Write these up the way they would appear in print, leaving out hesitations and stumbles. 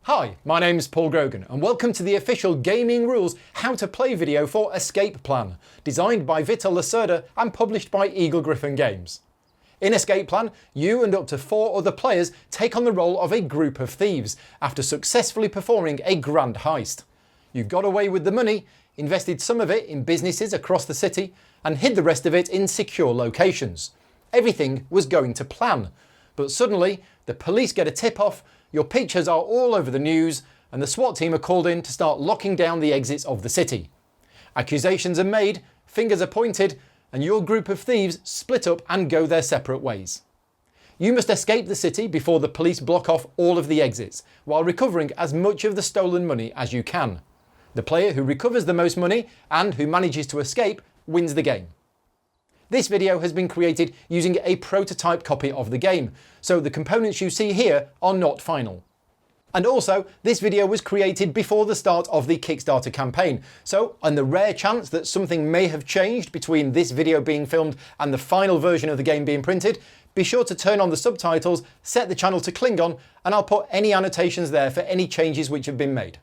Hi, my name's Paul Grogan and welcome to the official Gaming Rules How to Play video for Escape Plan, designed by Vital Lacerda and published by Eagle Gryphon Games. In Escape Plan, you and up to 4 other players take on the role of a group of thieves after successfully performing a grand heist. You got away with the money, invested some of it in businesses across the city, and hid the rest of it in secure locations. Everything was going to plan, but suddenly the police get a tip-off, your pictures are all over the news, and the SWAT team are called in to start locking down the exits of the city. Accusations are made, fingers are pointed, and your group of thieves split up and go their separate ways. You must escape the city before the police block off all of the exits, while recovering as much of the stolen money as you can. The player who recovers the most money and who manages to escape wins the game. This video has been created using a prototype copy of the game, so the components you see here are not final. And also, this video was created before the start of the Kickstarter campaign, so on the rare chance that something may have changed between this video being filmed and the final version of the game being printed, be sure to turn on the subtitles, set the channel to Klingon, and I'll put any annotations there for any changes which have been made.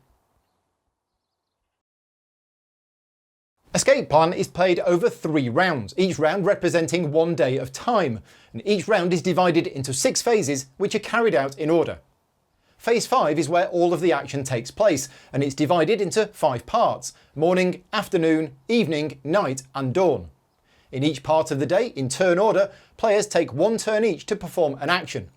Escape Plan is played over 3 rounds, each round representing 1 day of time, and each round is divided into 6 phases which are carried out in order. Phase 5 is where all of the action takes place, and it's divided into 5 parts: morning, afternoon, evening, night and dawn. In each part of the day, in turn order, players take 1 turn each to perform an action.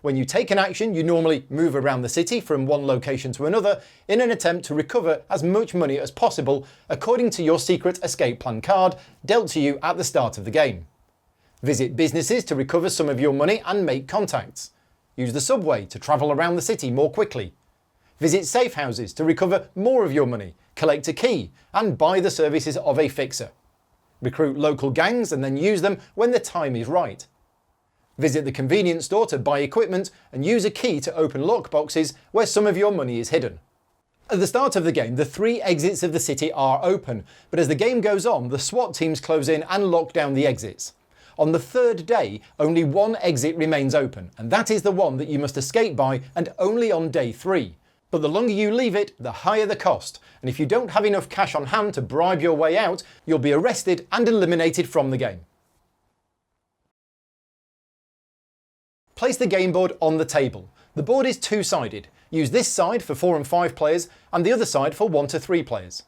When you take an action, you normally move around the city from one location to another in an attempt to recover as much money as possible according to your secret escape plan card dealt to you at the start of the game. Visit businesses to recover some of your money and make contacts. Use the subway to travel around the city more quickly. Visit safe houses to recover more of your money, collect a key and buy the services of a fixer. Recruit local gangs and then use them when the time is right. Visit the convenience store to buy equipment and use a key to open lockboxes where some of your money is hidden. At the start of the game, the 3 exits of the city are open, but as the game goes on, the SWAT teams close in and lock down the exits. On the 3rd day, only 1 exit remains open, and that is the one that you must escape by, and only on day 3. But the longer you leave it, the higher the cost, and if you don't have enough cash on hand to bribe your way out, you'll be arrested and eliminated from the game. Place the game board on the table. The board is 2-sided. Use this side for 4 and 5 players and the other side for 1 to 3 players.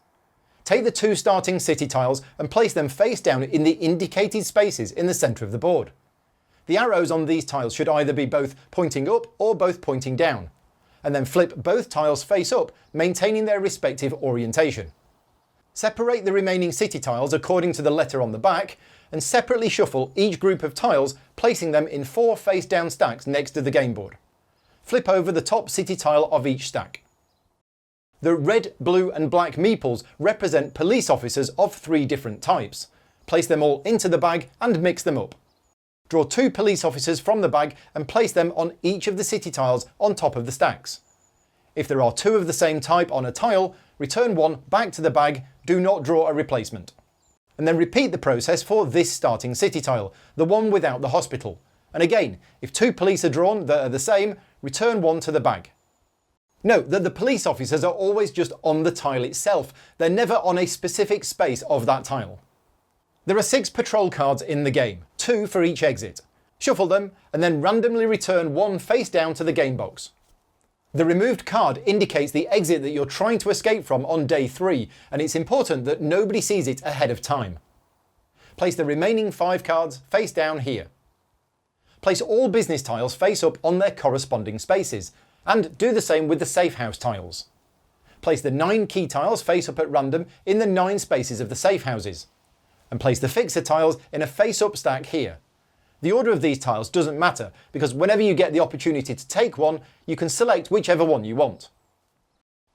Take the 2 starting city tiles and place them face down in the indicated spaces in the centre of the board. The arrows on these tiles should either be both pointing up or both pointing down. And then flip both tiles face up, maintaining their respective orientation. Separate the remaining city tiles according to the letter on the back, and separately shuffle each group of tiles, placing them in 4 face-down stacks next to the game board. Flip over the top city tile of each stack. The red, blue and black meeples represent police officers of 3 different types. Place them all into the bag and mix them up. Draw 2 police officers from the bag and place them on each of the city tiles on top of the stacks. If there are 2 of the same type on a tile, return 1 back to the bag, do not draw a replacement. And then repeat the process for this starting city tile, the one without the hospital. And again, if 2 police are drawn that are the same, return 1 to the bag. Note that the police officers are always just on the tile itself, they're never on a specific space of that tile. There are 6 patrol cards in the game, 2 for each exit. Shuffle them and then randomly return 1 face down to the game box. The removed card indicates the exit that you're trying to escape from on day 3, and it's important that nobody sees it ahead of time. Place the remaining 5 cards face down here. Place all business tiles face up on their corresponding spaces, and do the same with the safe house tiles. Place the 9 key tiles face up at random in the 9 spaces of the safe houses, and place the fixer tiles in a face up stack here. The order of these tiles doesn't matter, because whenever you get the opportunity to take one, you can select whichever one you want.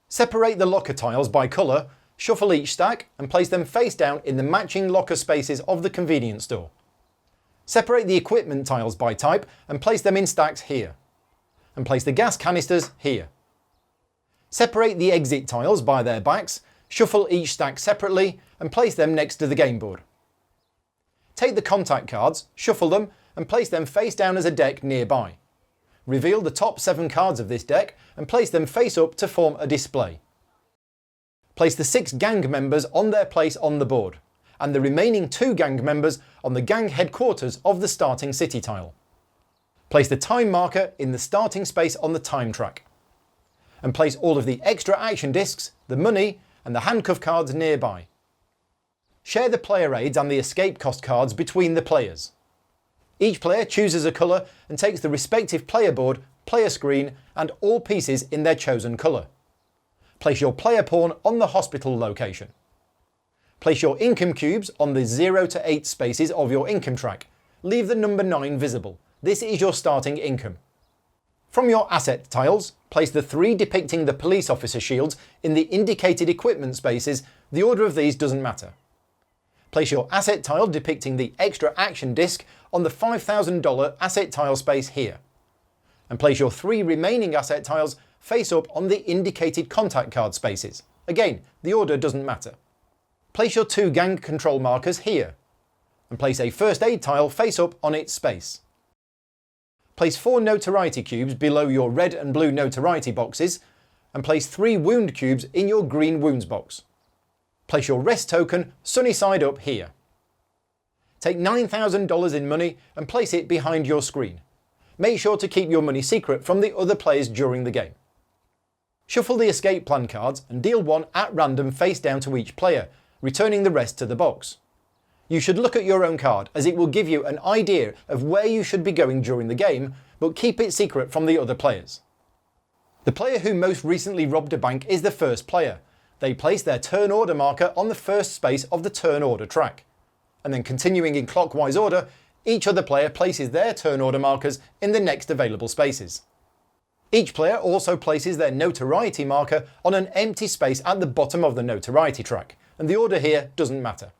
Separate the locker tiles by colour, shuffle each stack and place them face down in the matching locker spaces of the convenience store. Separate the equipment tiles by type and place them in stacks here. And place the gas canisters here. Separate the exit tiles by their backs, shuffle each stack separately and place them next to the game board. Take the contact cards, shuffle them and place them face down as a deck nearby. reveal the top 7 cards of this deck and place them face up to form a display. Place the 6 gang members on their place on the board, and the remaining 2 gang members on the gang headquarters of the starting city tile. Place the time marker in the starting space on the time track. And place all of the extra action discs, the money, and the handcuff cards nearby. Share the player aids and the escape cost cards between the players. Each player chooses a colour and takes the respective player board, player screen, and all pieces in their chosen colour. Place your player pawn on the hospital location. Place your income cubes on the 0 to 8 spaces of your income track. Leave the number 9 visible. This is your starting income. From your asset tiles, place the 3 depicting the police officer shields in the indicated equipment spaces. The order of these doesn't matter. Place your asset tile depicting the extra action disc on the $5,000 asset tile space here. And place your 3 remaining asset tiles face up on the indicated contact card spaces. Again, the order doesn't matter. Place your 2 gang control markers here. And place a first aid tile face up on its space. Place 4 notoriety cubes below your red and blue notoriety boxes, and place 3 wound cubes in your green wounds box. Place your rest token sunny side up here. Take $9,000 in money and place it behind your screen. Make sure to keep your money secret from the other players during the game. Shuffle the escape plan cards and deal 1 at random face down to each player, returning the rest to the box. You should look at your own card, as it will give you an idea of where you should be going during the game, but keep it secret from the other players. The player who most recently robbed a bank is the first player. They place their turn order marker on the first space of the turn order track. And then continuing in clockwise order, each other player places their turn order markers in the next available spaces. Each player also places their notoriety marker on an empty space at the bottom of the notoriety track, and the order here doesn't matter.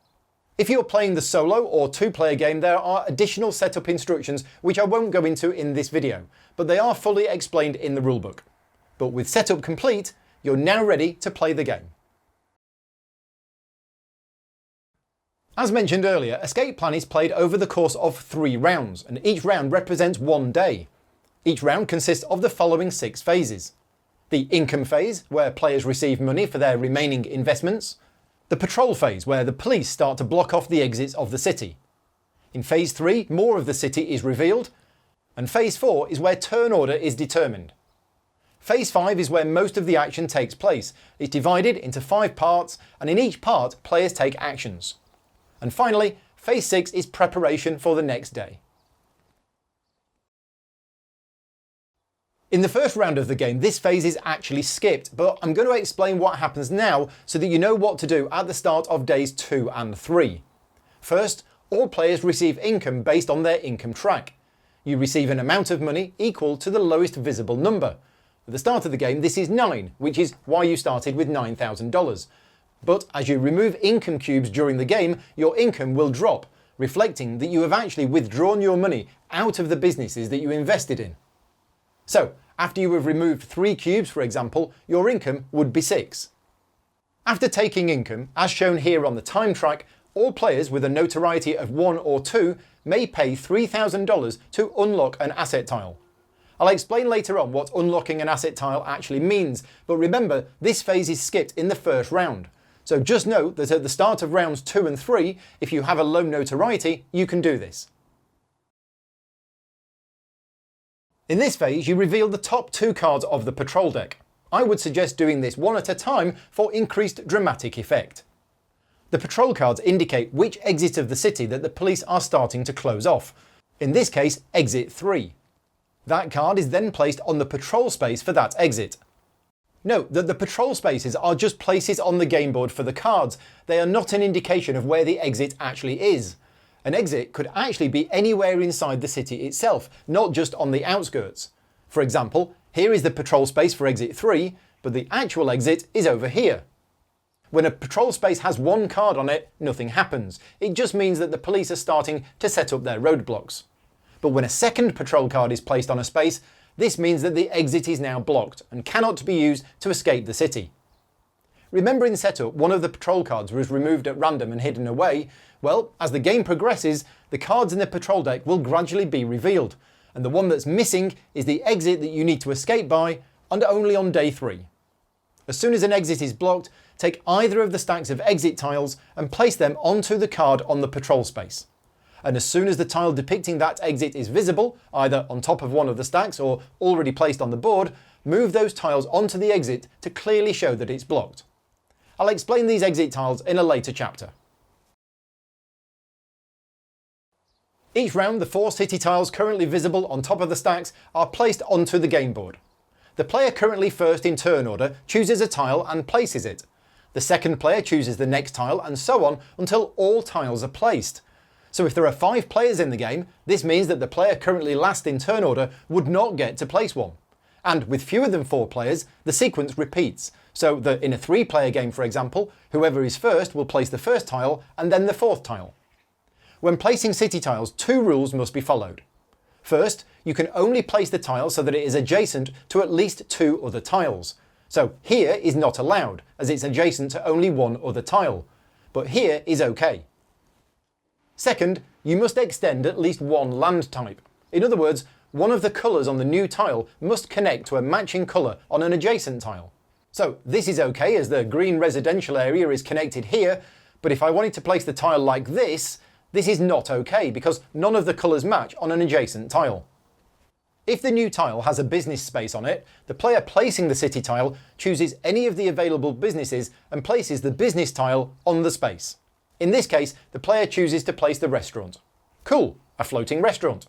If you're playing the solo or 2-player game, there are additional setup instructions which I won't go into in this video, but they are fully explained in the rulebook. But with setup complete, you're now ready to play the game. As mentioned earlier, Escape Plan is played over the course of 3 rounds, and each round represents 1 day. Each round consists of the following 6 phases. The income phase, where players receive money for their remaining investments. The patrol phase, where the police start to block off the exits of the city. In phase 3, more of the city is revealed. And phase 4 is where turn order is determined. Phase 5 is where most of the action takes place. It's divided into 5 parts, and in each part, players take actions. And finally, phase 6 is preparation for the next day. In the first round of the game, this phase is actually skipped, but I'm going to explain what happens now so that you know what to do at the start of days 2 and 3. First, all players receive income based on their income track. You receive an amount of money equal to the lowest visible number. At the start of the game, this is 9, which is why you started with $9,000. But as you remove income cubes during the game, your income will drop, reflecting that you have actually withdrawn your money out of the businesses that you invested in. So, after you have removed 3 cubes, for example, your income would be 6. After taking income, as shown here on the time track, all players with a notoriety of 1 or 2 may pay $3,000 to unlock an asset tile. I'll explain later on what unlocking an asset tile actually means, but remember, this phase is skipped in the first round. So just note that at the start of rounds 2 and 3, if you have a low notoriety, you can do this. In this phase, you reveal the top 2 cards of the patrol deck. I would suggest doing this one at a time for increased dramatic effect. The patrol cards indicate which exit of the city that the police are starting to close off. In this case, exit 3. That card is then placed on the patrol space for that exit. Note that the patrol spaces are just places on the game board for the cards. They are not an indication of where the exit actually is. An exit could actually be anywhere inside the city itself, not just on the outskirts. For example, here is the patrol space for exit 3, but the actual exit is over here. When a patrol space has 1 card on it, nothing happens. It just means that the police are starting to set up their roadblocks. But when a second patrol card is placed on a space, this means that the exit is now blocked and cannot be used to escape the city. Remember in setup, one of the patrol cards was removed at random and hidden away. Well, as the game progresses, the cards in the patrol deck will gradually be revealed, and the one that's missing is the exit that you need to escape by, and only on day 3. As soon as an exit is blocked, take either of the stacks of exit tiles and place them onto the card on the patrol space. And as soon as the tile depicting that exit is visible, either on top of one of the stacks or already placed on the board, move those tiles onto the exit to clearly show that it's blocked. I'll explain these exit tiles in a later chapter. Each round, the 4 city tiles currently visible on top of the stacks are placed onto the game board. The player currently first in turn order chooses a tile and places it. The second player chooses the next tile, and so on until all tiles are placed. So if there are 5 players in the game, this means that the player currently last in turn order would not get to place one. And with fewer than 4 players, the sequence repeats, so that in a 3-player game, for example, whoever is first will place the first tile and then the 4th tile. When placing city tiles, 2 rules must be followed. First, you can only place the tile so that it is adjacent to at least 2 other tiles. So here is not allowed, as it's adjacent to only 1 other tile. But here is okay. Second, you must extend at least 1 land type. In other words, one of the colours on the new tile must connect to a matching colour on an adjacent tile. So this is okay as the green residential area is connected here, but if I wanted to place the tile like this is not okay because none of the colours match on an adjacent tile. If the new tile has a business space on it, the player placing the city tile chooses any of the available businesses and places the business tile on the space. In this case, the player chooses to place the restaurant. Cool, a floating restaurant.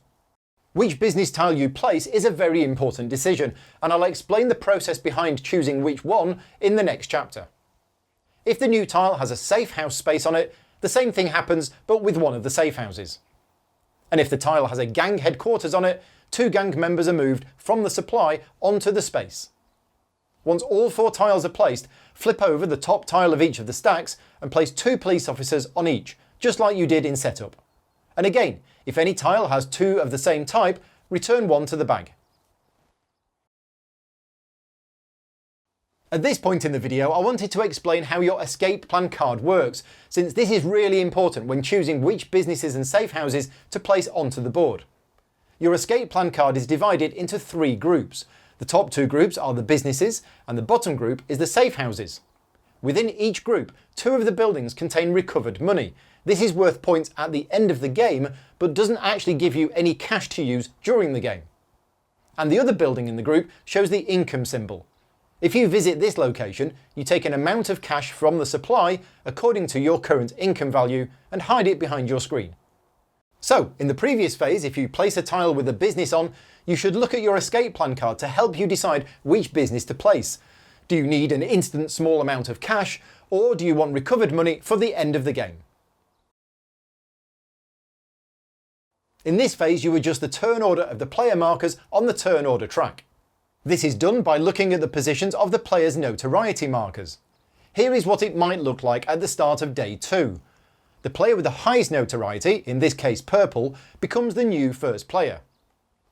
Which business tile you place is a very important decision, and I'll explain the process behind choosing which one in the next chapter. If the new tile has a safe house space on it, the same thing happens but with one of the safe houses. And if the tile has a gang headquarters on it, 2 gang members are moved from the supply onto the space. Once all 4 tiles are placed, flip over the top tile of each of the stacks and place 2 police officers on each, just like you did in setup. And again, if any tile has 2 of the same type, return 1 to the bag. At this point in the video, I wanted to explain how your escape plan card works, since this is really important when choosing which businesses and safe houses to place onto the board. Your escape plan card is divided into 3 groups. The top 2 groups are the businesses, and the bottom group is the safe houses. Within each group, 2 of the buildings contain recovered money. This is worth points at the end of the game, but doesn't actually give you any cash to use during the game. And the other building in the group shows the income symbol. If you visit this location, you take an amount of cash from the supply according to your current income value and hide it behind your screen. So, in the previous phase, if you place a tile with a business on, you should look at your escape plan card to help you decide which business to place. Do you need an instant small amount of cash, or do you want recovered money for the end of the game? In this phase, you adjust the turn order of the player markers on the turn order track. This is done by looking at the positions of the player's notoriety markers. Here is what it might look like at the start of day 2. The player with the highest notoriety, in this case purple, becomes the new first player.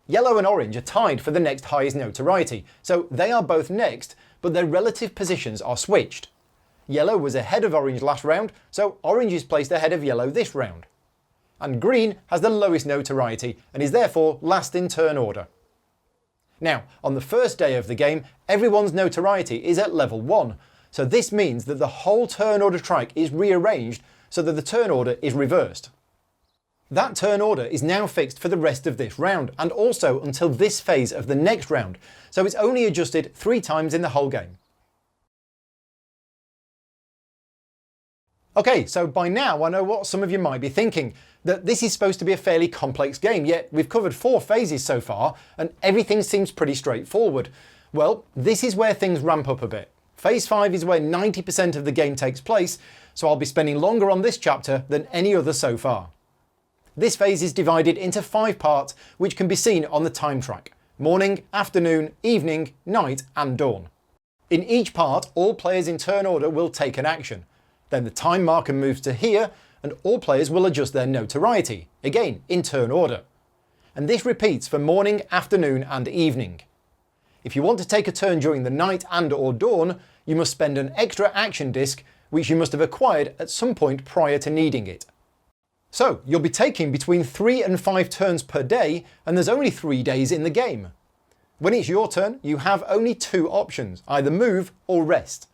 Yellow and orange are tied for the next highest notoriety, so they are both next, but their relative positions are switched. Yellow was ahead of orange last round, so orange is placed ahead of yellow this round. And green has the lowest notoriety and is therefore last in turn order. Now, on the first day of the game, everyone's notoriety is at level 1, so this means that the whole turn order track is rearranged so that the turn order is reversed. That turn order is now fixed for the rest of this round, and also until this phase of the next round, so it's only adjusted 3 times in the whole game. Okay, so by now I know what some of you might be thinking, that this is supposed to be a fairly complex game, yet we've covered 4 phases so far, and everything seems pretty straightforward. Well, this is where things ramp up a bit. Phase 5 is where 90% of the game takes place, so I'll be spending longer on this chapter than any other so far. This phase is divided into 5 parts, which can be seen on the time track: morning, afternoon, evening, night and dawn. In each part, all players in turn order will take an action. Then the time marker moves to here, and all players will adjust their notoriety, again in turn order. And this repeats for morning, afternoon and evening. If you want to take a turn during the night and or dawn, you must spend an extra action disc, which you must have acquired at some point prior to needing it. So you'll be taking between 3 and 5 turns per day, and there's only 3 days in the game. When it's your turn, you have only 2 options, either move or rest.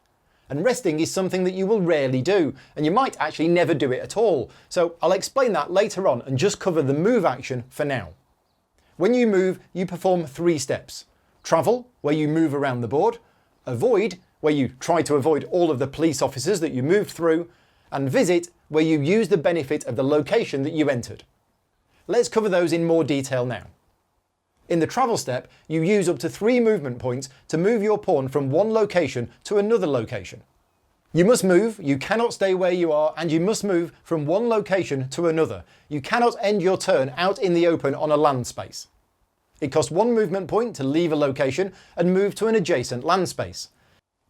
And resting is something that you will rarely do, and you might actually never do it at all. So I'll explain that later on and just cover the move action for now. When you move, you perform 3 steps. Travel, where you move around the board. Avoid, where you try to avoid all of the police officers that you moved through. And visit, where you use the benefit of the location that you entered. Let's cover those in more detail now. In the travel step, you use up to 3 movement points to move your pawn from one location to another location. You must move, you cannot stay where you are, and you must move from one location to another. You cannot end your turn out in the open on a land space. It costs 1 movement point to leave a location and move to an adjacent land space.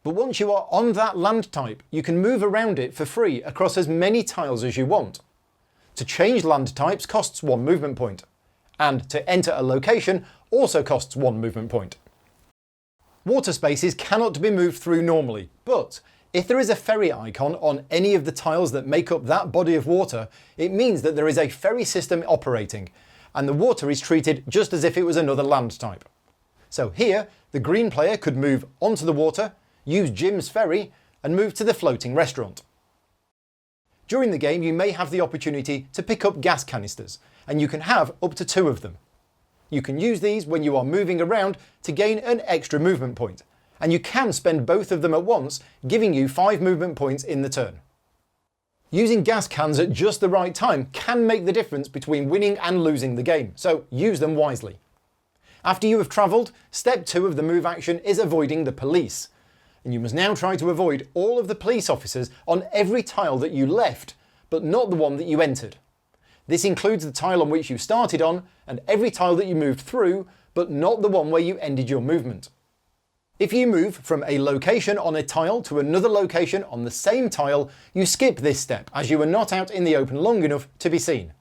But once you are on that land type, you can move around it for free across as many tiles as you want. To change land types costs 1 movement point. And to enter a location also costs 1 movement point. Water spaces cannot be moved through normally, but if there is a ferry icon on any of the tiles that make up that body of water, it means that there is a ferry system operating, and the water is treated just as if it was another land type. So here, the green player could move onto the water, use Jim's ferry, and move to the floating restaurant. During the game, you may have the opportunity to pick up gas canisters, and you can have up to 2 of them. You can use these when you are moving around to gain an extra movement point, and you can spend both of them at once, giving you 5 movement points in the turn. Using gas cans at just the right time can make the difference between winning and losing the game, so use them wisely. After you have travelled, step 2 of the move action is avoiding the police. And you must now try to avoid all of the police officers on every tile that you left, but not the one that you entered. This includes the tile on which you started on, and every tile that you moved through, but not the one where you ended your movement. If you move from a location on a tile to another location on the same tile, you skip this step as you are not out in the open long enough to be seen.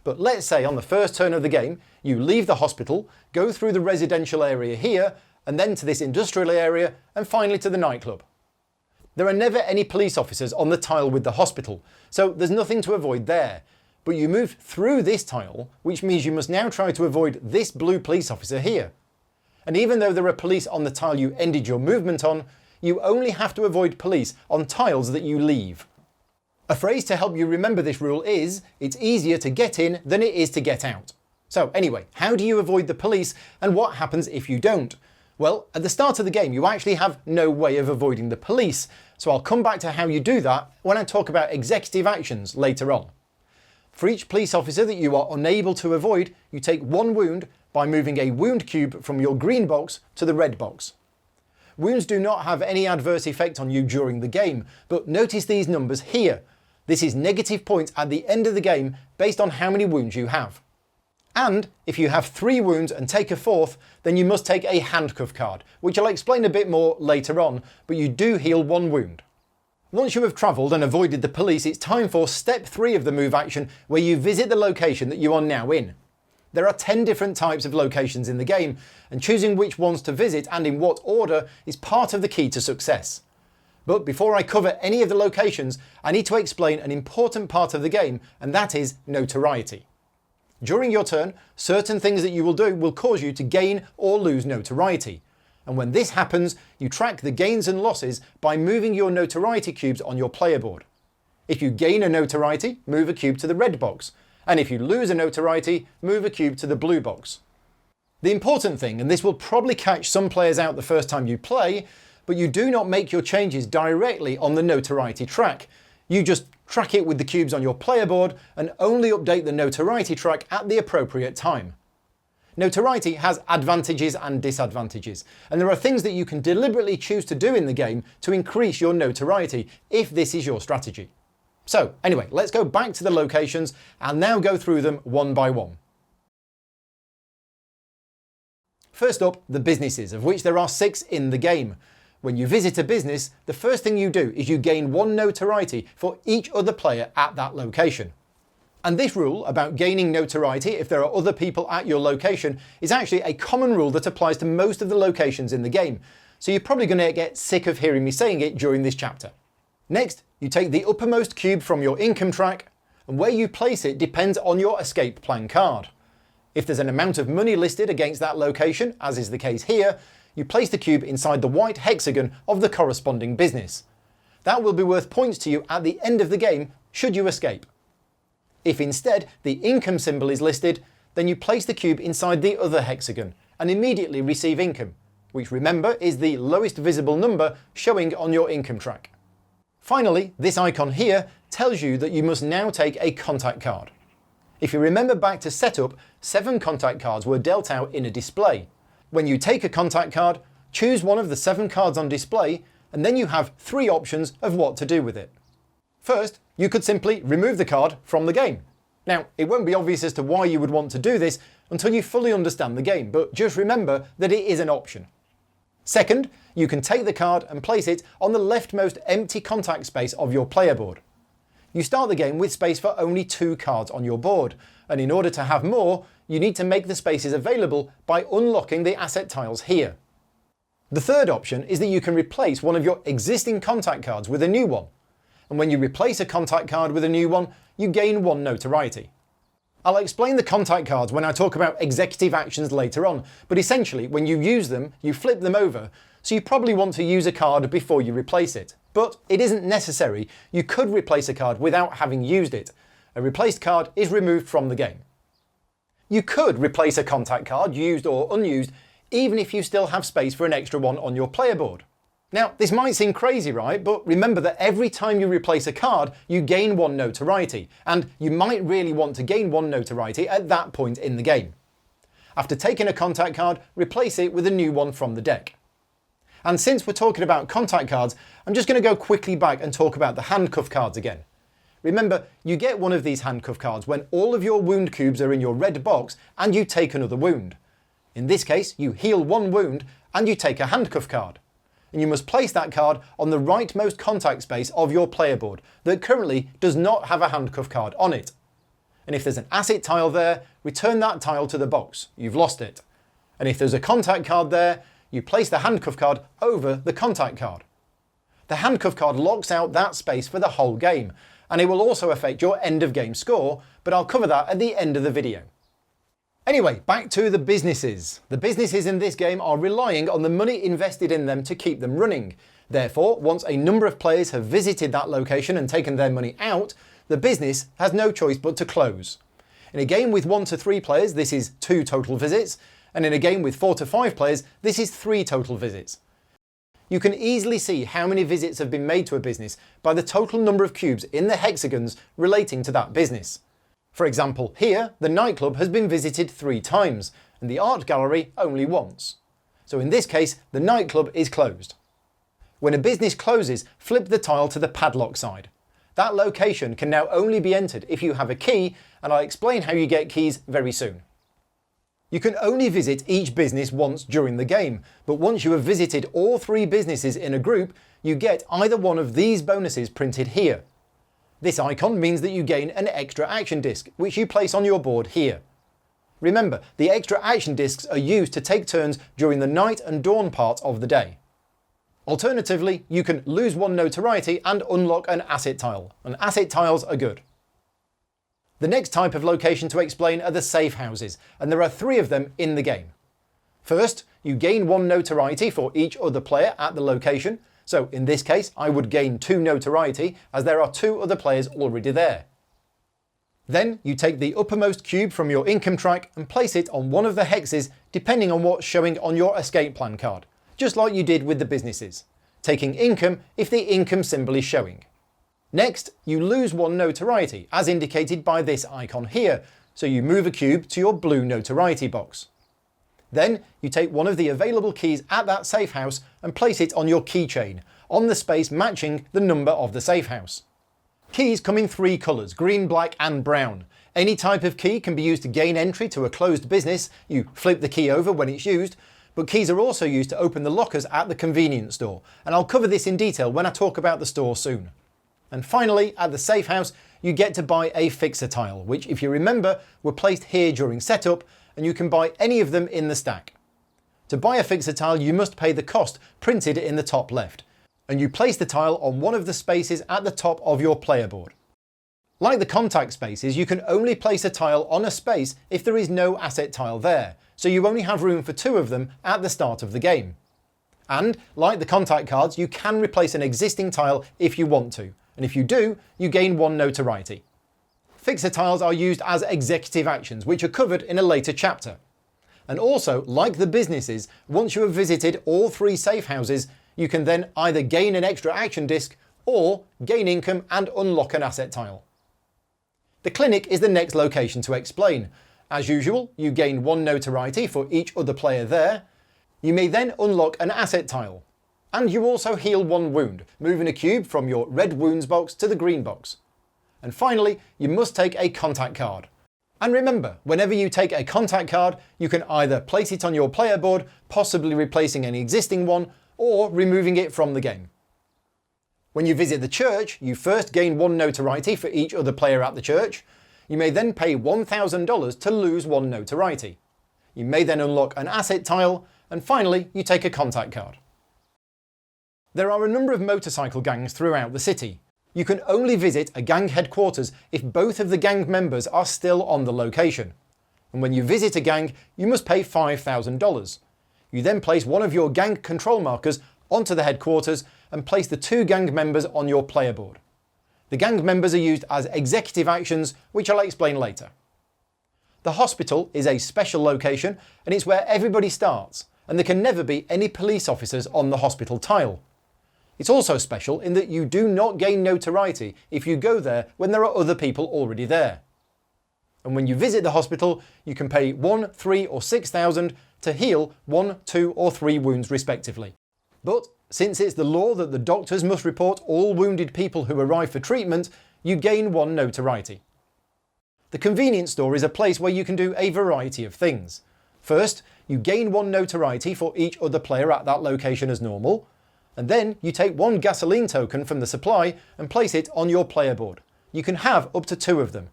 But let's say on the first turn of the game, you leave the hospital, go through the residential area here, and then to this industrial area, and finally to the nightclub. There are never any police officers on the tile with the hospital, so there's nothing to avoid there. But you move through this tile, which means you must now try to avoid this blue police officer here. And even though there are police on the tile you ended your movement on, you only have to avoid police on tiles that you leave. A phrase to help you remember this rule is, it's easier to get in than it is to get out. So anyway, how do you avoid the police, and what happens if you don't? Well, at the start of the game, you actually have no way of avoiding the police, so I'll come back to how you do that when I talk about executive actions later on. For each police officer that you are unable to avoid, you take 1 wound by moving a wound cube from your green box to the red box. Wounds do not have any adverse effect on you during the game, but notice these numbers here. This is negative points at the end of the game based on how many wounds you have. And if you have 3 wounds and take a 4th, then you must take a handcuff card, which I'll explain a bit more later on, but you do heal 1 wound. Once you have travelled and avoided the police, it's time for step 3 of the move action, where you visit the location that you are now in. There are 10 different types of locations in the game, and choosing which ones to visit and in what order is part of the key to success. But before I cover any of the locations, I need to explain an important part of the game, and that is notoriety. During your turn, certain things that you will do will cause you to gain or lose notoriety. And when this happens, you track the gains and losses by moving your notoriety cubes on your player board. If you gain a notoriety, move a cube to the red box. And if you lose a notoriety, move a cube to the blue box. The important thing, and this will probably catch some players out the first time you play, but you do not make your changes directly on the notoriety track. You just track it with the cubes on your player board and only update the notoriety track at the appropriate time. Notoriety has advantages and disadvantages, and there are things that you can deliberately choose to do in the game to increase your notoriety if this is your strategy. So anyway, let's go back to the locations and now go through them one by one. First up, the businesses, of which there are 6 in the game. When you visit a business, the first thing you do is you gain 1 notoriety for each other player at that location. And this rule about gaining notoriety if there are other people at your location is actually a common rule that applies to most of the locations in the game, so you're probably going to get sick of hearing me saying it during this chapter. Next, you take the uppermost cube from your income track, and where you place it depends on your escape plan card. If there's an amount of money listed against that location, as is the case here, you place the cube inside the white hexagon of the corresponding business. That will be worth points to you at the end of the game should you escape. If instead the income symbol is listed, then you place the cube inside the other hexagon and immediately receive income, which remember is the lowest visible number showing on your income track. Finally, this icon here tells you that you must now take a contact card. If you remember back to setup, 7 contact cards were dealt out in a display. When you take a contact card, choose one of the 7 cards on display, and then you have 3 options of what to do with it. First, you could simply remove the card from the game. Now, it won't be obvious as to why you would want to do this until you fully understand the game, but just remember that it is an option. Second, you can take the card and place it on the leftmost empty contact space of your player board. You start the game with space for only 2 cards on your board, and in order to have more, you need to make the spaces available by unlocking the asset tiles here. The third option is that you can replace one of your existing contact cards with a new one. And when you replace a contact card with a new one, you gain 1 notoriety. I'll explain the contact cards when I talk about executive actions later on, but essentially when you use them, you flip them over, so you probably want to use a card before you replace it. But it isn't necessary, you could replace a card without having used it. A replaced card is removed from the game. You could replace a contact card, used or unused, even if you still have space for an extra one on your player board. Now, this might seem crazy, right? But remember that every time you replace a card, you gain 1 notoriety, and you might really want to gain 1 notoriety at that point in the game. After taking a contact card, replace it with a new one from the deck. And since we're talking about contact cards, I'm just going to go quickly back and talk about the handcuff cards again. Remember, you get one of these handcuff cards when all of your wound cubes are in your red box and you take another wound. In this case, you heal 1 wound and you take a handcuff card. And you must place that card on the rightmost contact space of your player board that currently does not have a handcuff card on it. And if there's an asset tile there, return that tile to the box. You've lost it. And if there's a contact card there, you place the handcuff card over the contact card. The handcuff card locks out that space for the whole game, and it will also affect your end of game score, but I'll cover that at the end of the video. Anyway, back to the businesses. The businesses in this game are relying on the money invested in them to keep them running. Therefore, once a number of players have visited that location and taken their money out, the business has no choice but to close. In a game with 1 to 3 players, this is 2 total visits, and in a game with 4 to 5 players, this is 3 total visits. You can easily see how many visits have been made to a business by the total number of cubes in the hexagons relating to that business. For example, here, the nightclub has been visited 3 times, and the art gallery only once. So in this case, the nightclub is closed. When a business closes, flip the tile to the padlock side. That location can now only be entered if you have a key, and I'll explain how you get keys very soon. You can only visit each business once during the game, but once you have visited all 3 businesses in a group, you get either one of these bonuses printed here. This icon means that you gain an extra action disc, which you place on your board here. Remember, the extra action discs are used to take turns during the night and dawn part of the day. Alternatively, you can lose 1 notoriety and unlock an asset tile, and asset tiles are good. The next type of location to explain are the safe houses, and there are 3 of them in the game. First, you gain 1 notoriety for each other player at the location, so in this case I would gain 2 notoriety as there are 2 other players already there. Then you take the uppermost cube from your income track and place it on one of the hexes depending on what's showing on your escape plan card, just like you did with the businesses, taking income if the income symbol is showing. Next, you lose 1 notoriety, as indicated by this icon here, so you move a cube to your blue notoriety box. Then, you take one of the available keys at that safe house and place it on your keychain, on the space matching the number of the safe house. Keys come in 3 colours, green, black and brown. Any type of key can be used to gain entry to a closed business, you flip the key over when it's used, but keys are also used to open the lockers at the convenience store, and I'll cover this in detail when I talk about the store soon. And finally, at the safe house, you get to buy a fixer tile, which if you remember, were placed here during setup, and you can buy any of them in the stack. To buy a fixer tile, you must pay the cost printed in the top left, and you place the tile on one of the spaces at the top of your player board. Like the contact spaces, you can only place a tile on a space if there is no asset tile there, so you only have room for 2 of them at the start of the game. And, like the contact cards, you can replace an existing tile if you want to, and if you do, you gain 1 notoriety. Fixer tiles are used as executive actions, which are covered in a later chapter. And also, like the businesses, once you have visited all 3 safe houses, you can then either gain an extra action disc or gain income and unlock an asset tile. The clinic is the next location to explain. As usual, you gain 1 notoriety for each other player there. You may then unlock an asset tile. And you also heal 1 wound, moving a cube from your red wounds box to the green box. And finally, you must take a contact card. And remember, whenever you take a contact card, you can either place it on your player board, possibly replacing any existing one, or removing it from the game. When you visit the church, you first gain 1 notoriety for each other player at the church. You may then pay $1,000 to lose 1 notoriety. You may then unlock an asset tile, and finally, you take a contact card. There are a number of motorcycle gangs throughout the city. You can only visit a gang headquarters if both of the gang members are still on the location. And when you visit a gang, you must pay $5,000. You then place one of your gang control markers onto the headquarters and place the 2 gang members on your player board. The gang members are used as executive actions, which I'll explain later. The hospital is a special location, and it's where everybody starts, and there can never be any police officers on the hospital tile. It's also special in that you do not gain notoriety if you go there when there are other people already there. And when you visit the hospital, you can pay 1, 3 or 6,000 to heal 1, 2 or 3 wounds respectively. But since it's the law that the doctors must report all wounded people who arrive for treatment, you gain 1 notoriety. The convenience store is a place where you can do a variety of things. First, you gain 1 notoriety for each other player at that location as normal, and then you take 1 gasoline token from the supply and place it on your player board. You can have up to 2 of them.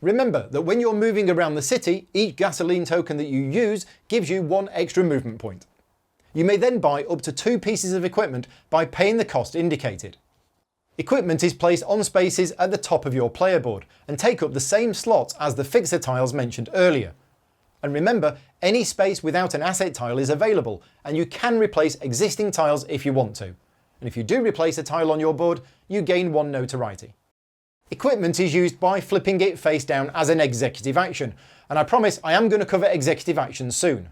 Remember that when you're moving around the city, each gasoline token that you use gives you 1 extra movement point. You may then buy up to 2 pieces of equipment by paying the cost indicated. Equipment is placed on spaces at the top of your player board and take up the same slots as the fixer tiles mentioned earlier. And remember, any space without an asset tile is available, and you can replace existing tiles if you want to. And if you do replace a tile on your board, you gain 1 notoriety. Equipment is used by flipping it face down as an executive action, and I promise I am going to cover executive actions soon.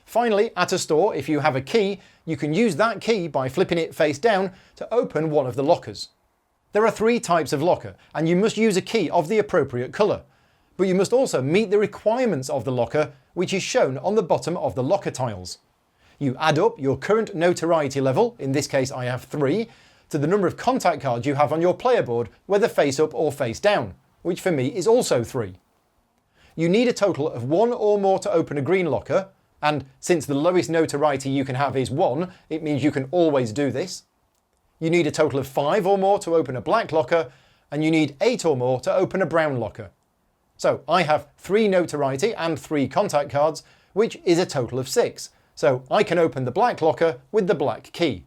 Finally, at a store, if you have a key, you can use that key by flipping it face down to open one of the lockers. There are 3 types of locker, and you must use a key of the appropriate colour. But you must also meet the requirements of the locker, which is shown on the bottom of the locker tiles. You add up your current notoriety level, in this case I have 3, to the number of contact cards you have on your player board, whether face up or face down, which for me is also 3. You need a total of 1 or more to open a green locker, and since the lowest notoriety you can have is 1, it means you can always do this. You need a total of 5 or more to open a black locker, and you need 8 or more to open a brown locker. So I have 3 notoriety and 3 contact cards, which is a total of 6. So I can open the black locker with the black key.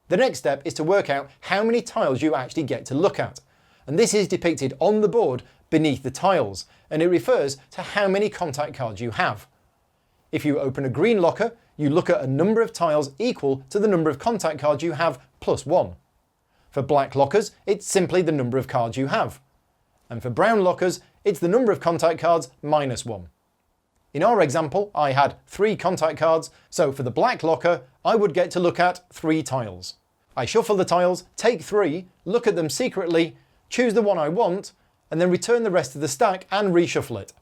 The next step is to work out how many tiles you actually get to look at. And this is depicted on the board beneath the tiles, and it refers to how many contact cards you have. If you open a green locker, you look at a number of tiles equal to the number of contact cards you have plus 1. For black lockers, it's simply the number of cards you have. And for brown lockers, it's the number of contact cards minus 1. In our example, I had 3 contact cards, so for the black locker, I would get to look at 3 tiles. I shuffle the tiles, take 3, look at them secretly, choose the one I want, and then return the rest of the stack and reshuffle it.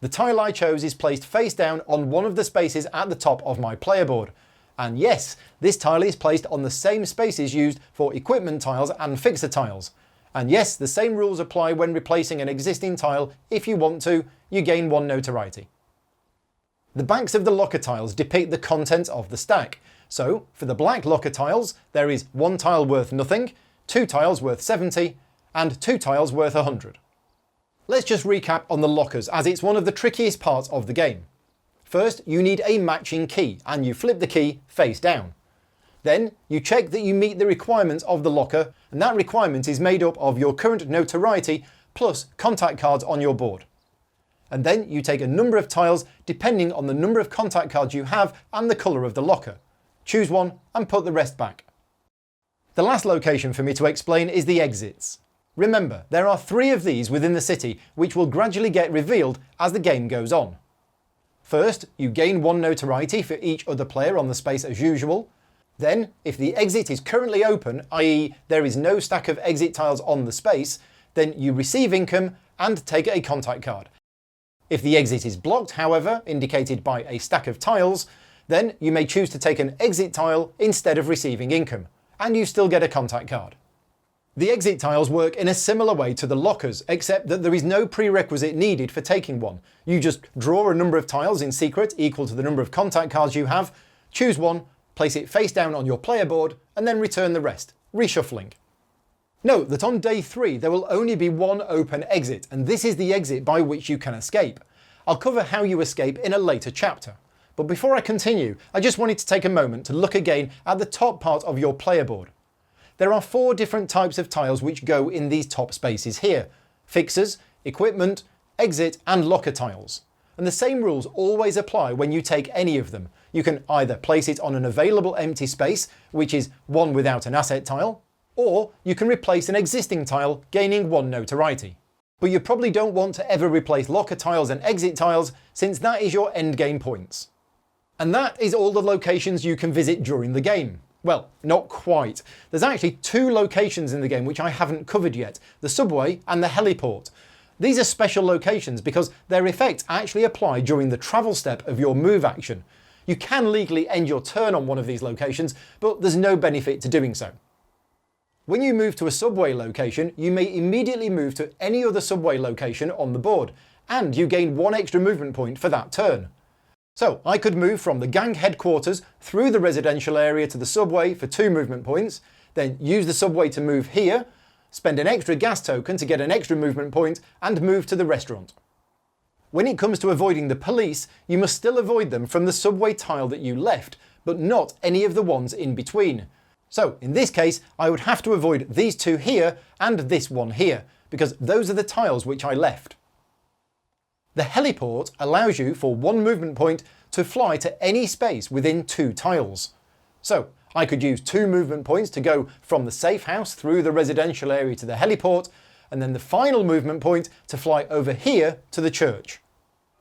The tile I chose is placed face down on one of the spaces at the top of my player board. And yes, this tile is placed on the same spaces used for equipment tiles and fixer tiles. And yes, the same rules apply when replacing an existing tile. If you want to, you gain 1 notoriety. The backs of the locker tiles depict the content of the stack. So, for the black locker tiles, there is 1 tile worth nothing, 2 tiles worth 70, and 2 tiles worth 100. Let's just recap on the lockers, as it's one of the trickiest parts of the game. First, you need a matching key, and you flip the key face down. Then you check that you meet the requirements of the locker, and that requirement is made up of your current notoriety plus contact cards on your board. And then you take a number of tiles depending on the number of contact cards you have and the colour of the locker. Choose one and put the rest back. The last location for me to explain is the exits. Remember, there are 3 of these within the city which will gradually get revealed as the game goes on. First, you gain 1 notoriety for each other player on the space as usual. Then, if the exit is currently open, i.e. there is no stack of exit tiles on the space, then you receive income and take a contact card. If the exit is blocked, however, indicated by a stack of tiles, then you may choose to take an exit tile instead of receiving income, and you still get a contact card. The exit tiles work in a similar way to the lockers, except that there is no prerequisite needed for taking one. You just draw a number of tiles in secret equal to the number of contact cards you have, choose one, place it face down on your player board, and then return the rest, reshuffling. Note that on day 3 there will only be 1 open exit, and this is the exit by which you can escape. I'll cover how you escape in a later chapter. But before I continue, I just wanted to take a moment to look again at the top part of your player board. There are 4 different types of tiles which go in these top spaces here: fixers, equipment, exit and locker tiles. And the same rules always apply when you take any of them. You can either place it on an available empty space, which is one without an asset tile, or you can replace an existing tile, gaining 1 notoriety. But you probably don't want to ever replace locker tiles and exit tiles, since that is your endgame points. And that is all the locations you can visit during the game. Well, not quite. There's actually 2 locations in the game which I haven't covered yet: the subway and the heliport. These are special locations because their effects actually apply during the travel step of your move action. You can legally end your turn on one of these locations, but there's no benefit to doing so. When you move to a subway location, you may immediately move to any other subway location on the board, and you gain 1 extra movement point for that turn. So I could move from the gang headquarters through the residential area to the subway for 2 movement points, then use the subway to move here, spend an extra gas token to get an extra movement point, and move to the restaurant. When it comes to avoiding the police, you must still avoid them from the subway tile that you left, but not any of the ones in between. So in this case, I would have to avoid these 2 here and this one here, because those are the tiles which I left. The heliport allows you for 1 movement point to fly to any space within 2 tiles. So I could use 2 movement points to go from the safe house through the residential area to the heliport, and then the final movement point to fly over here to the church.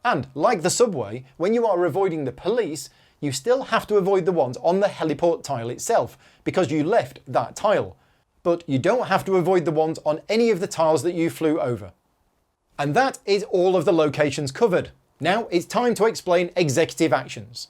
And like the subway, when you are avoiding the police, you still have to avoid the ones on the heliport tile itself, because you left that tile. But you don't have to avoid the ones on any of the tiles that you flew over. And that is all of the locations covered. Now it's time to explain executive actions.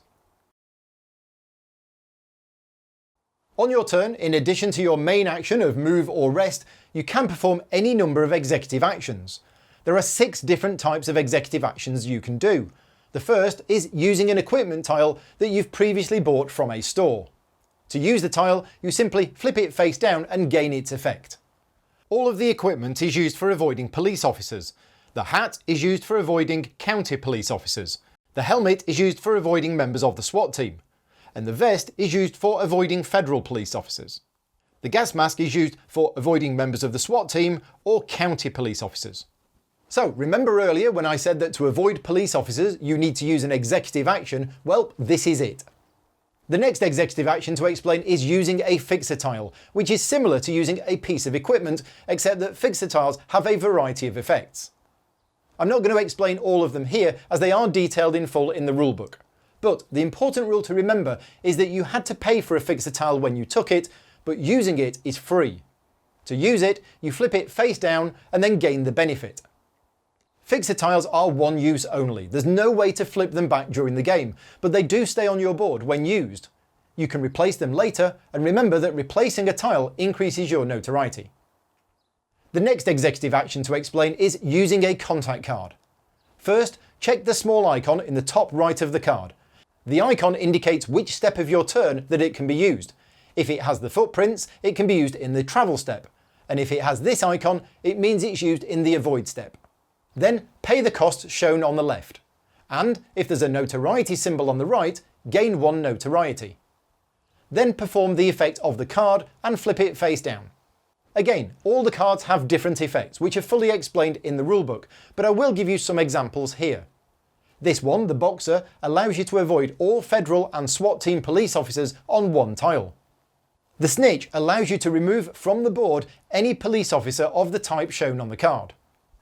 On your turn, in addition to your main action of move or rest, you can perform any number of executive actions. There are 6 different types of executive actions you can do. The first is using an equipment tile that you've previously bought from a store. To use the tile, you simply flip it face down and gain its effect. All of the equipment is used for avoiding police officers. The hat is used for avoiding county police officers. The helmet is used for avoiding members of the SWAT team. And the vest is used for avoiding federal police officers. The gas mask is used for avoiding members of the SWAT team or county police officers. So remember earlier when I said that to avoid police officers you need to use an executive action? Well, this is it. The next executive action to explain is using a fixer tile, which is similar to using a piece of equipment, except that fixer tiles have a variety of effects. I'm not going to explain all of them here as they are detailed in full in the rulebook. But the important rule to remember is that you had to pay for a fixer tile when you took it, but using it is free. To use it, you flip it face down and then gain the benefit. Fixer tiles are one use only. There's no way to flip them back during the game, but they do stay on your board when used. You can replace them later, and remember that replacing a tile increases your notoriety. The next executive action to explain is using a contact card. First, check the small icon in the top right of the card. The icon indicates which step of your turn that it can be used. If it has the footprints, it can be used in the travel step, and if it has this icon, it means it's used in the avoid step. Then pay the cost shown on the left. And if there's a notoriety symbol on the right, gain 1 notoriety. then perform the effect of the card and flip it face down. Again, all the cards have different effects, which are fully explained in the rulebook, but I will give you some examples here. This one, the Boxer, allows you to avoid all federal and SWAT team police officers on one tile. The Snitch allows you to remove from the board any police officer of the type shown on the card.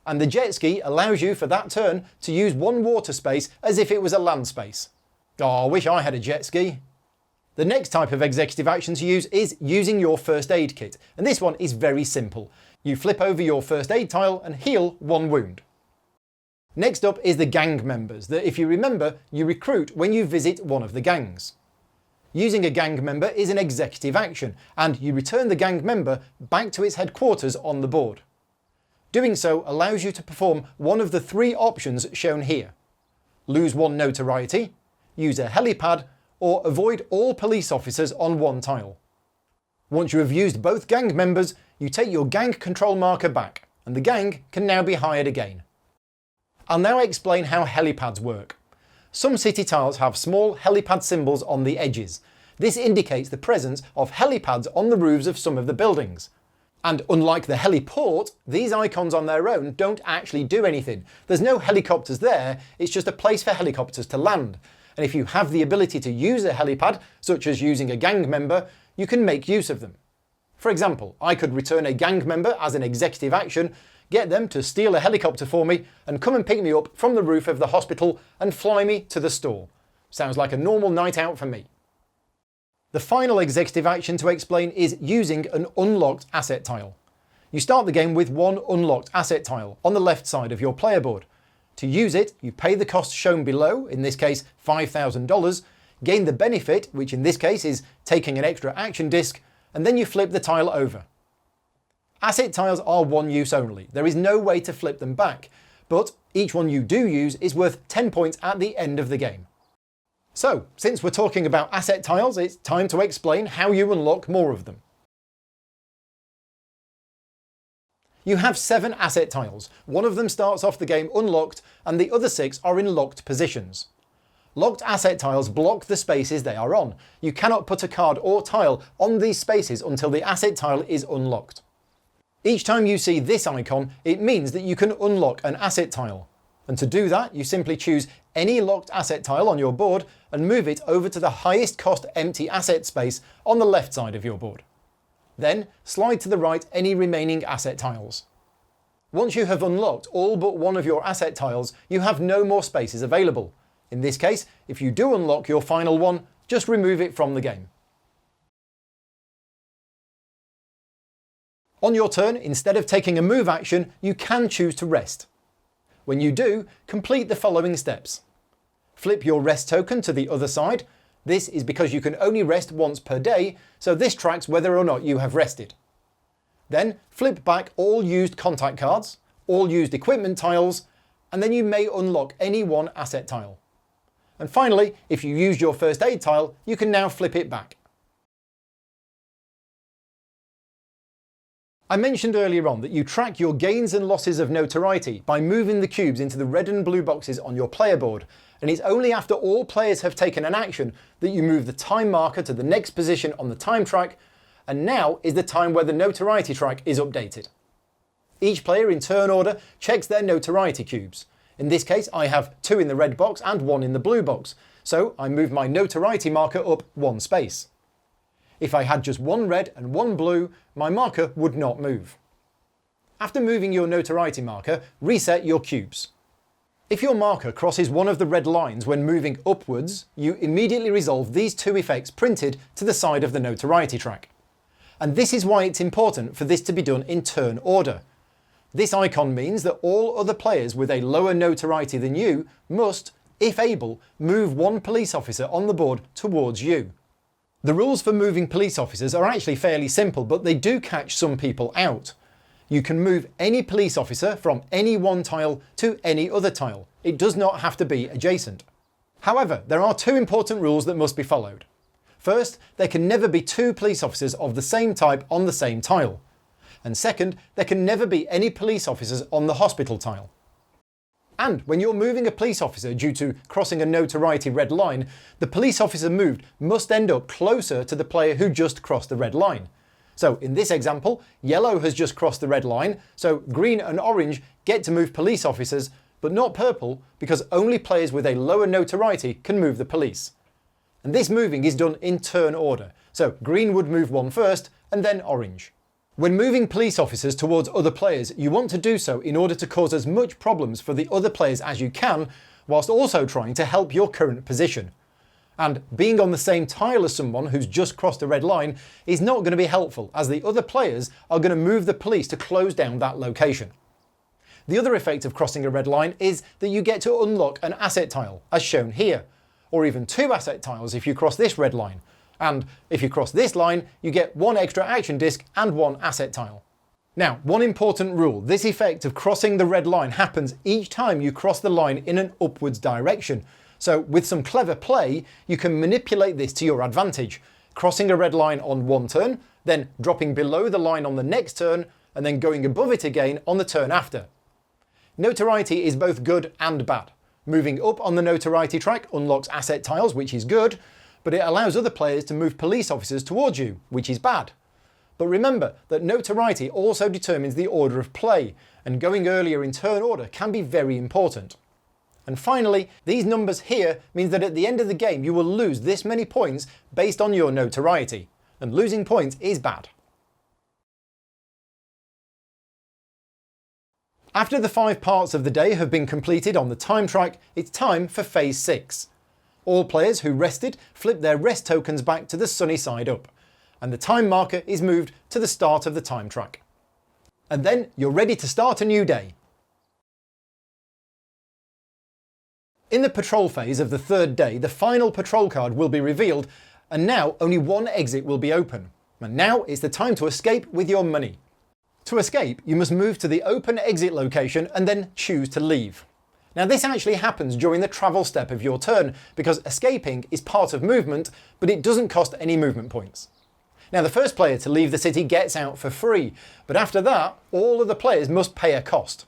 And the Jet Ski allows you for that turn to use one water space as if it was a land space. Oh, I wish I had a jet ski. The next type of executive action to use is using your first aid kit, and this one is very simple. You flip over your first aid tile and heal one wound. Next up is the gang members that, if you remember, you recruit when you visit one of the gangs. Using a gang member is an executive action, and you return the gang member back to its headquarters on the board. Doing so allows you to perform one of the three options shown here. Lose one notoriety, use a helipad, or avoid all police officers on one tile. Once you have used both gang members, you take your gang control marker back, and the gang can now be hired again. I'll now explain how helipads work. Some city tiles have small helipad symbols on the edges. This indicates the presence of helipads on the roofs of some of the buildings. And unlike the heliport, these icons on their own don't actually do anything. There's no helicopters there, it's just a place for helicopters to land. And if you have the ability to use a helipad, such as using a gang member, you can make use of them. For example, I could return a gang member as an executive action, get them to steal a helicopter for me and come and pick me up from the roof of the hospital and fly me to the store. Sounds like a normal night out for me. The final executive action to explain is using an unlocked asset tile. You start the game with one unlocked asset tile on the left side of your player board. To use it, you pay the cost shown below, in this case $5,000, gain the benefit, which in this case is taking an extra action disc, and then you flip the tile over. Asset tiles are one use only. There is no way to flip them back, but each one you do use is worth 10 points at the end of the game. So, since we're talking about asset tiles, it's time to explain how you unlock more of them. You have 7 asset tiles. One of them starts off the game unlocked, and the other 6 are in locked positions. Locked asset tiles block the spaces they are on. You cannot put a card or tile on these spaces until the asset tile is unlocked. Each time you see this icon, it means that you can unlock an asset tile. And to do that, you simply choose any locked asset tile on your board and move it over to the highest cost empty asset space on the left side of your board. Then slide to the right any remaining asset tiles. Once you have unlocked all but one of your asset tiles, you have no more spaces available. In this case, if you do unlock your final one, just remove it from the game. On your turn, instead of taking a move action, you can choose to rest. When you do, complete the following steps. Flip your rest token to the other side. This is because you can only rest once per day, so this tracks whether or not you have rested. Then flip back all used contact cards, all used equipment tiles, and then you may unlock any one asset tile. And finally, if you used your first aid tile, you can now flip it back. I mentioned earlier on that you track your gains and losses of notoriety by moving the cubes into the red and blue boxes on your player board, and it's only after all players have taken an action that you move the time marker to the next position on the time track, and now is the time where the notoriety track is updated. Each player in turn order checks their notoriety cubes. In this case, I have 2 in the red box and 1 in the blue box, so I move my notoriety marker up 1 space. If I had just 1 red and 1 blue, my marker would not move. After moving your notoriety marker, reset your cubes. If your marker crosses one of the red lines when moving upwards, you immediately resolve these 2 effects printed to the side of the notoriety track. And this is why it's important for this to be done in turn order. This icon means that all other players with a lower notoriety than you must, if able, move 1 police officer on the board towards you. The rules for moving police officers are actually fairly simple, but they do catch some people out. You can move any police officer from any one tile to any other tile. It does not have to be adjacent. However, there are 2 important rules that must be followed. First, there can never be 2 police officers of the same type on the same tile. And second, there can never be any police officers on the hospital tile. And when you're moving a police officer due to crossing a notoriety red line, the police officer moved must end up closer to the player who just crossed the red line. So in this example, yellow has just crossed the red line, so green and orange get to move police officers, but not purple, because only players with a lower notoriety can move the police. And this moving is done in turn order, so green would move one first, and then orange. When moving police officers towards other players, you want to do so in order to cause as much problems for the other players as you can, whilst also trying to help your current position. And being on the same tile as someone who's just crossed a red line is not going to be helpful, as the other players are going to move the police to close down that location. The other effect of crossing a red line is that you get to unlock an asset tile, as shown here, or even 2 asset tiles if you cross this red line. And if you cross this line, you get 1 extra action disc and 1 asset tile. Now, one important rule, this effect of crossing the red line happens each time you cross the line in an upwards direction. So with some clever play, you can manipulate this to your advantage, crossing a red line on one turn, then dropping below the line on the next turn, and then going above it again on the turn after. Notoriety is both good and bad. Moving up on the notoriety track unlocks asset tiles, which is good, but it allows other players to move police officers towards you, which is bad. But remember that notoriety also determines the order of play, and going earlier in turn order can be very important. And finally, these numbers here means that at the end of the game you will lose this many points based on your notoriety, and losing points is bad. After the 5 parts of the day have been completed on the time track, it's time for Phase 6. All players who rested flip their rest tokens back to the sunny side up, and the time marker is moved to the start of the time track. And then you're ready to start a new day. In the patrol phase of the 3rd day, the final patrol card will be revealed, and now only 1 exit will be open. And now it's the time to escape with your money. To escape, you must move to the open exit location and then choose to leave. Now this actually happens during the travel step of your turn, because escaping is part of movement, but it doesn't cost any movement points. Now the first player to leave the city gets out for free, but after that, all of the players must pay a cost.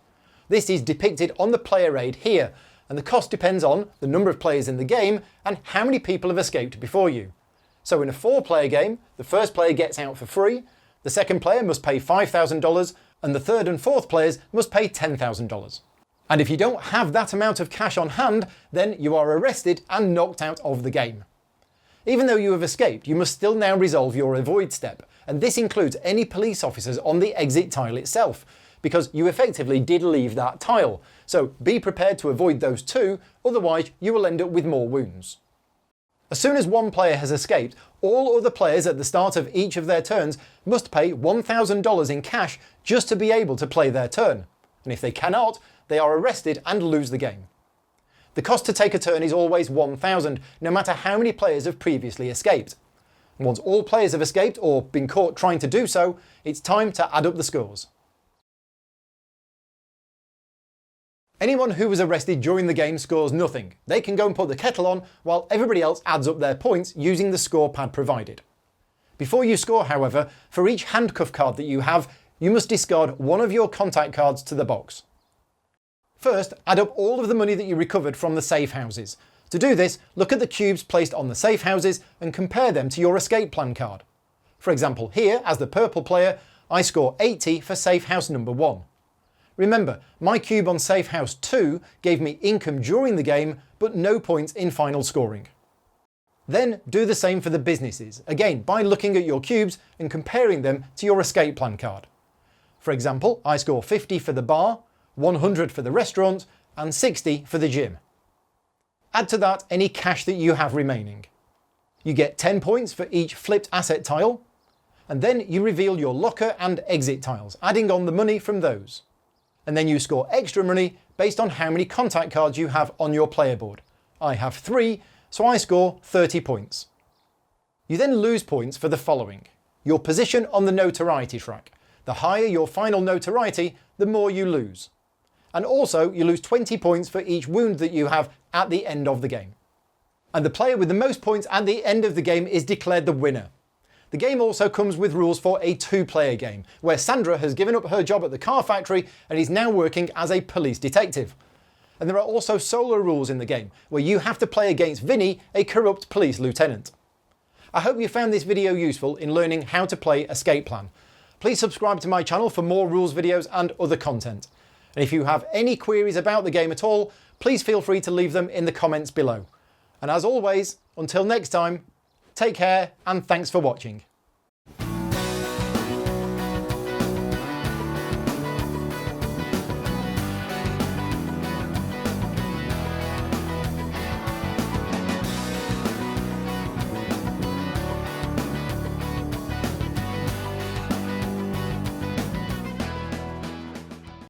This is depicted on the player aid here, and the cost depends on the number of players in the game and how many people have escaped before you. So in a 4-player game, the first player gets out for free, the second player must pay $5,000, and the third and fourth players must pay $10,000. And if you don't have that amount of cash on hand, then you are arrested and knocked out of the game. Even though you have escaped, you must still now resolve your avoid step, and this includes any police officers on the exit tile itself, because you effectively did leave that tile, so be prepared to avoid those too, otherwise you will end up with more wounds. As soon as one player has escaped, all other players at the start of each of their turns must pay $1,000 in cash just to be able to play their turn, and if they cannot, they are arrested and lose the game. The cost to take a turn is always $1,000, no matter how many players have previously escaped. And once all players have escaped or been caught trying to do so, it's time to add up the scores. Anyone who was arrested during the game scores nothing. They can go and put the kettle on, while everybody else adds up their points using the score pad provided. Before you score, however, for each handcuff card that you have, you must discard one of your contact cards to the box. First, add up all of the money that you recovered from the safe houses. To do this, look at the cubes placed on the safe houses and compare them to your escape plan card. For example, here, as the purple player, I score 80 for safe house number 1. Remember, my cube on safe house 2 gave me income during the game, but no points in final scoring. Then do the same for the businesses, again by looking at your cubes and comparing them to your escape plan card. For example, I score 50 for the bar, 100 for the restaurant, and 60 for the gym. Add to that any cash that you have remaining. You get 10 points for each flipped asset tile, and then you reveal your locker and exit tiles, adding on the money from those. And then you score extra money based on how many contact cards you have on your player board. I have 3, so I score 30 points. You then lose points for the following: your position on the notoriety track. The higher your final notoriety, the more you lose. And also you lose 20 points for each wound that you have at the end of the game. And the player with the most points at the end of the game is declared the winner. The game also comes with rules for a 2-player game, where Sandra has given up her job at the car factory and is now working as a police detective. And there are also solo rules in the game, where you have to play against Vinny, a corrupt police lieutenant. I hope you found this video useful in learning how to play Escape Plan. Please subscribe to my channel for more rules videos and other content. And if you have any queries about the game at all, please feel free to leave them in the comments below. And as always, until next time, take care and thanks for watching.